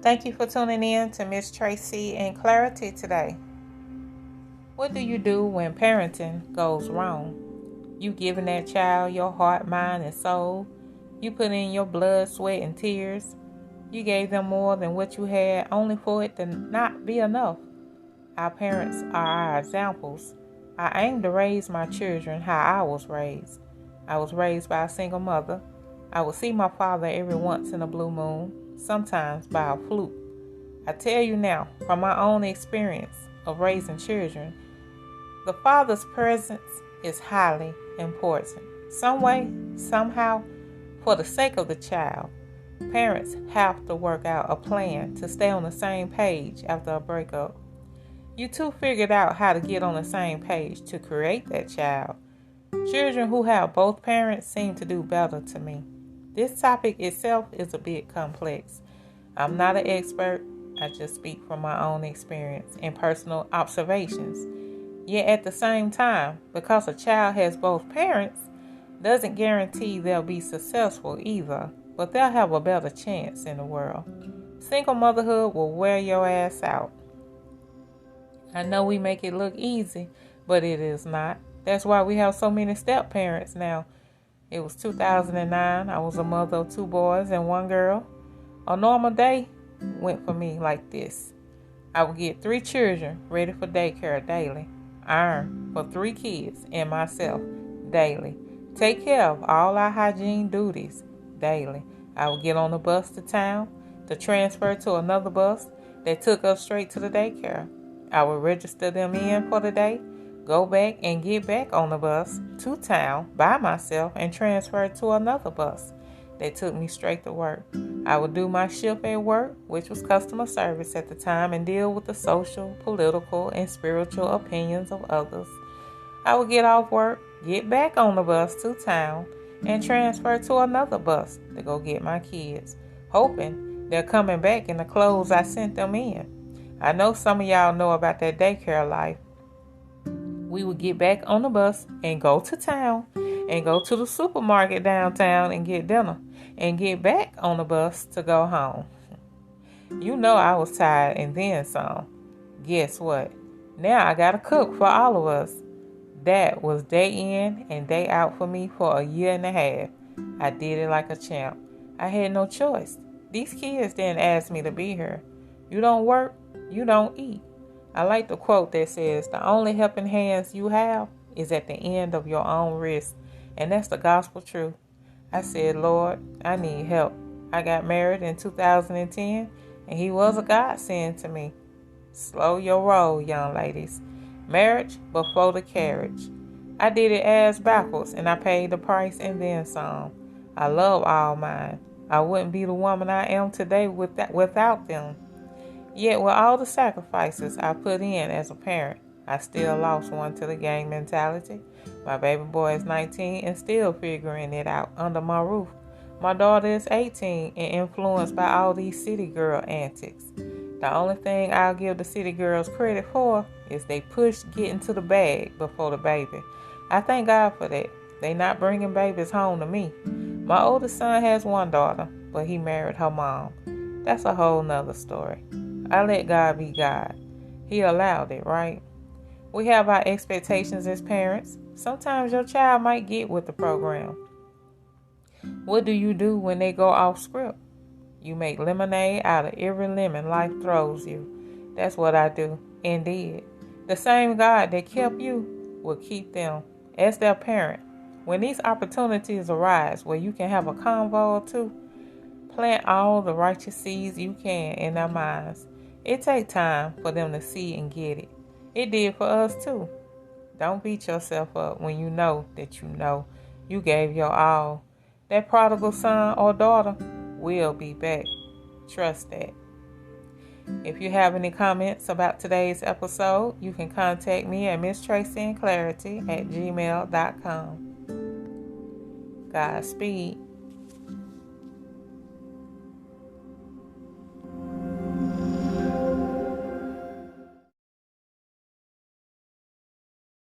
Thank you for tuning in to Miss Tracy and Clarity today. What do you do when parenting goes wrong? You giving that child your heart, mind, and soul. You put in your blood, sweat, and tears. You gave them more than what you had, only for it to not be enough. Our parents are our examples. I aim to raise my children how I was raised. I was raised by a single mother. I would see my father every once in a blue moon, sometimes by a fluke. I tell you now, from my own experience of raising children, the father's presence is highly important. Some way, somehow, for the sake of the child, parents have to work out a plan to stay on the same page after a breakup. You two figured out how to get on the same page to create that child. Children who have both parents seem to do better to me. This topic itself is a bit complex. I'm not an expert. I just speak from my own experience and personal observations. Yet at the same time, because a child has both parents, doesn't guarantee they'll be successful either, but they'll have a better chance in the world. Single motherhood will wear your ass out. I know we make it look easy, but it is not. That's why we have so many step parents now. It was 2009. I was a mother of 2 boys and 1 girl. A normal day went for me like this. I would get 3 children ready for daycare daily. Iron for 3 kids and myself daily. Take care of all our hygiene duties daily. I would get on the bus to town to transfer to another bus that took us straight to the daycare. I would register them in for the day, go back and get back on the bus to town by myself and transfer to another bus that took me straight to work. I would do my shift at work, which was customer service at the time, and deal with the social, political, and spiritual opinions of others. I would get off work, get back on the bus to town, and transfer to another bus to go get my kids, hoping they're coming back in the clothes I sent them in. I know some of y'all know about that daycare life. We would get back on the bus and go to town and go to the supermarket downtown and get dinner and get back on the bus to go home. You know I was tired and then some. Guess what? Now I gotta cook for all of us. That was day in and day out for me for a year and a half. I did it like a champ. I had no choice. These kids didn't ask me to be here. You don't work, you don't eat. I like the quote that says, the only helping hands you have is at the end of your own wrist. And that's the gospel truth. I said, Lord, I need help. I got married in 2010, and he was a godsend to me. Slow your roll, young ladies. Marriage before the carriage. I did it ass backwards, and I paid the price and then some. I love all mine. I wouldn't be the woman I am today without them. Yet with all the sacrifices I put in as a parent, I still lost one to the gang mentality. My baby boy is 19 and still figuring it out under my roof. My daughter is 18 and influenced by all these city girl antics. The only thing I'll give the city girls credit for is they pushed getting to the bag before the baby. I thank God for that. They not bringing babies home to me. My oldest son has 1 daughter, but he married her mom. That's a whole nother story. I let God be God. He allowed it, right? We have our expectations as parents. Sometimes your child might get with the program. What do you do when they go off script? You make lemonade out of every lemon life throws you. That's what I do and did. The same God that kept you will keep them as their parent. When these opportunities arise where you can have a convo or two, plant all the righteous seeds you can in their minds. It takes time for them to see and get it. It did for us too. Don't beat yourself up when you know that you gave your all. That prodigal son or daughter will be back. Trust that. If you have any comments about today's episode, you can contact me at MissTracyandClarity@gmail.com. Godspeed.